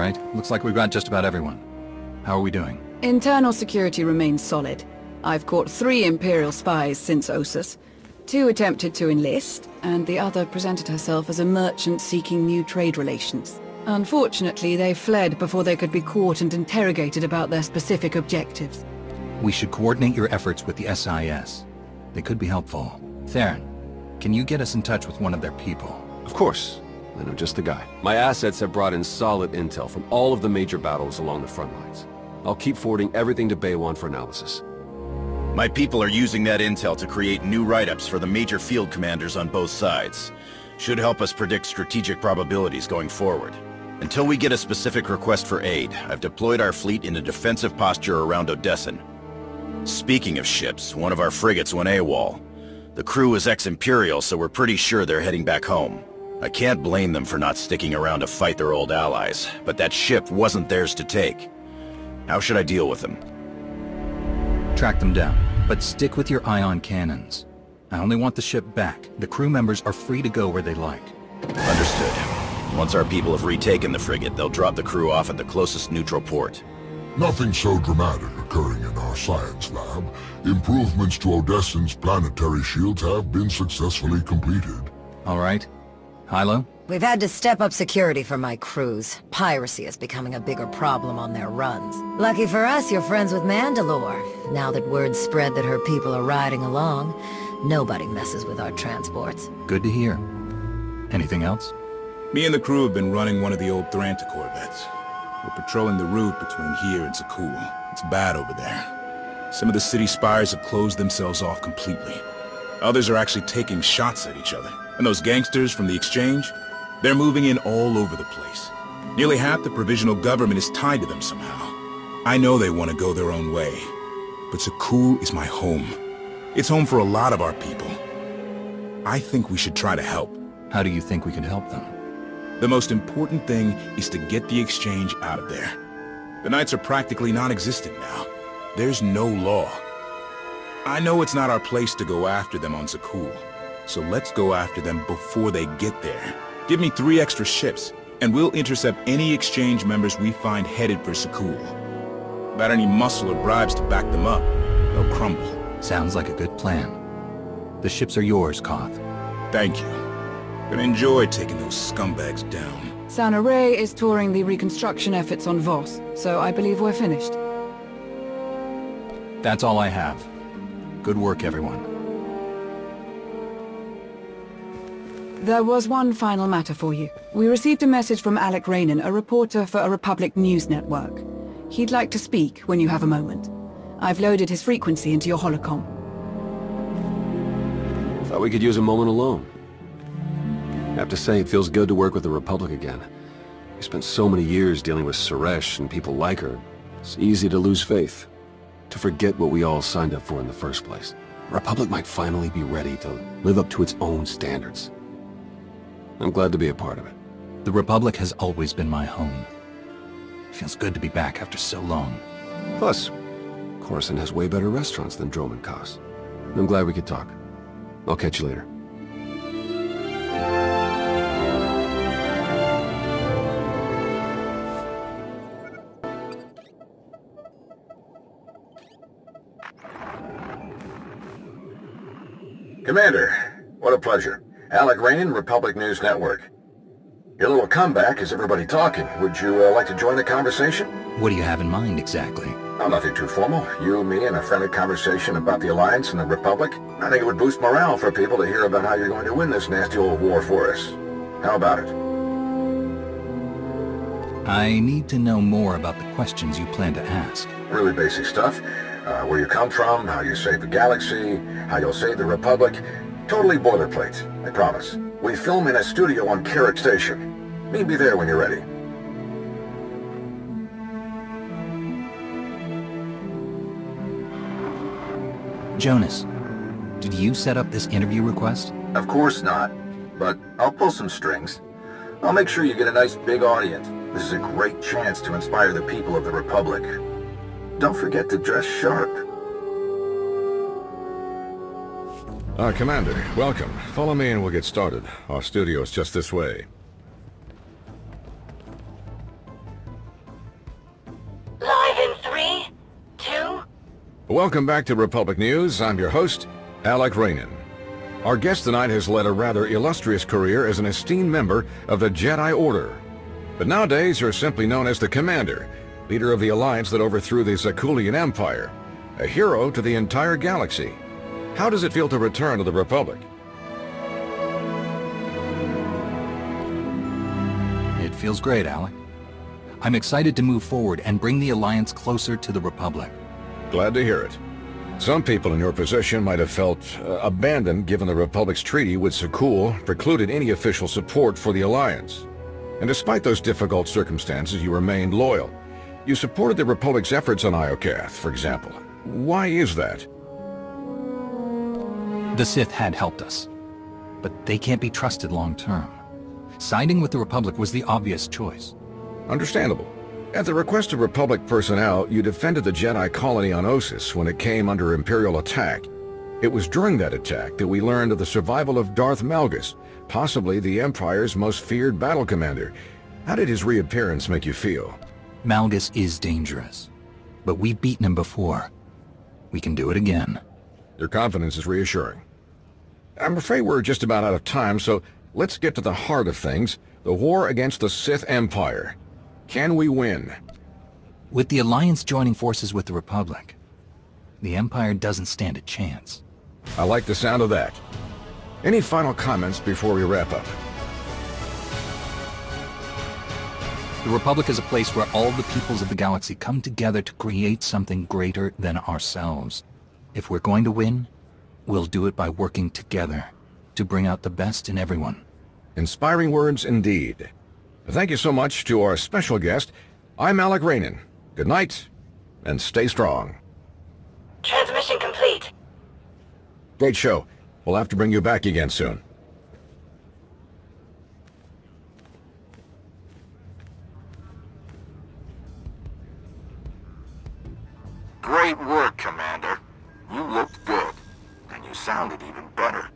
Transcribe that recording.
right. Looks like we've got just about everyone. How are we doing? Internal security remains solid. I've caught 3 Imperial spies since Ossus. 2 attempted to enlist, and the other presented herself as a merchant seeking new trade relations. Unfortunately, they fled before they could be caught and interrogated about their specific objectives. We should coordinate your efforts with the SIS. They could be helpful. Theron, can you get us in touch with one of their people? Of course. I know just the guy. My assets have brought in solid intel from all of the major battles along the front lines. I'll keep forwarding everything to Baywan for analysis. My people are using that intel to create new write-ups for the major field commanders on both sides. Should help us predict strategic probabilities going forward. Until we get a specific request for aid, I've deployed our fleet in a defensive posture around Odessen. Speaking of ships, one of our frigates went AWOL. The crew is ex-Imperial, so we're pretty sure they're heading back home. I can't blame them for not sticking around to fight their old allies, but that ship wasn't theirs to take. How should I deal with them? Track them down, but stick with your ion cannons. I only want the ship back. The crew members are free to go where they like. Understood. Once our people have retaken the frigate, they'll drop the crew off at the closest neutral port. Nothing so dramatic occurring in our science lab. Improvements to Odessen's planetary shields have been successfully completed. All right. Hilo? We've had to step up security for my crews. Piracy is becoming a bigger problem on their runs. Lucky for us, you're friends with Mandalore. Now that word's spread that her people are riding along, nobody messes with our transports. Good to hear. Anything else? Me and the crew have been running one of the old Thranta corvettes. We're patrolling the route between here and Zakuul. It's bad over there. Some of the city spires have closed themselves off completely. Others are actually taking shots at each other. And those gangsters from the exchange? They're moving in all over the place. Nearly half the provisional government is tied to them somehow. I know they want to go their own way. But Zakuul is my home. It's home for a lot of our people. I think we should try to help. How do you think we can help them? The most important thing is to get the exchange out of there. The Knights are practically non-existent now. There's no law. I know it's not our place to go after them on Zakuul, so let's go after them before they get there. Give me 3 extra ships, and we'll intercept any exchange members we find headed for Zakuul. Without any muscle or bribes to back them up, they'll crumble. Sounds like a good plan. The ships are yours, Koth. Thank you. Gonna enjoy taking those scumbags down. Sana Ray is touring the reconstruction efforts on Voss, so I believe we're finished. That's all I have. Good work, everyone. There was one final matter for you. We received a message from Alec Raynon, a reporter for a Republic news network. He'd like to speak when you have a moment. I've loaded his frequency into your holocom. Thought we could use a moment alone. I have to say, it feels good to work with the Republic again. We spent so many years dealing with Suresh and people like her. It's easy to lose faith. To forget what we all signed up for in the first place. The Republic might finally be ready to live up to its own standards. I'm glad to be a part of it. The Republic has always been my home. It feels good to be back after so long. Plus, Coruscant has way better restaurants than Dromund Kaas. I'm glad we could talk. I'll catch you later. Commander, what a pleasure. Alec Raynon, Republic News Network. Your little comeback has everybody talking. Would you like to join the conversation? What do you have in mind, exactly? Oh, nothing too formal. You, me, and a friendly conversation about the Alliance and the Republic. I think it would boost morale for people to hear about how you're going to win this nasty old war for us. How about it? I need to know more about the questions you plan to ask. Really basic stuff. Where you come from, how you save the galaxy, how you'll save the Republic. Totally boilerplate, I promise. We film in a studio on Carrick Station. Meet me there when you're ready. Jonas, did you set up this interview request? Of course not, but I'll pull some strings. I'll make sure you get a nice big audience. This is a great chance to inspire the people of the Republic. Don't forget to dress sharp. Commander, welcome. Follow me and we'll get started. Our studio is just this way. Welcome back to Republic News. I'm your host, Alec Raynin. Our guest tonight has led a rather illustrious career as an esteemed member of the Jedi Order. But nowadays you're simply known as the Commander, leader of the alliance that overthrew the Zakuulian Empire, a hero to the entire galaxy. How does it feel to return to the Republic? It feels great, Alec. I'm excited to move forward and bring the Alliance closer to the Republic. Glad to hear it. Some people in your position might have felt abandoned given the Republic's treaty with Zakuul precluded any official support for the Alliance. And despite those difficult circumstances, you remained loyal. You supported the Republic's efforts on Iokath, for example. Why is that? The Sith had helped us, but they can't be trusted long-term. Siding with the Republic was the obvious choice. Understandable. At the request of Republic personnel, you defended the Jedi colony on Ossus when it came under Imperial attack. It was during that attack that we learned of the survival of Darth Malgus, possibly the Empire's most feared battle commander. How did his reappearance make you feel? Malgus is dangerous, but we've beaten him before. We can do it again. Your confidence is reassuring. I'm afraid we're just about out of time, so let's get to the heart of things, the war against the Sith Empire. Can we win? With the Alliance joining forces with the Republic, the Empire doesn't stand a chance. I like the sound of that. Any final comments before we wrap up? The Republic is a place where all the peoples of the galaxy come together to create something greater than ourselves. If we're going to win, we'll do it by working together to bring out the best in everyone. Inspiring words indeed. Thank you so much to our special guest. I'm Alec Raynin. Good night, and stay strong. Transmission complete. Great show. We'll have to bring you back again soon. Great work, Commander. You looked good, and you sounded even better.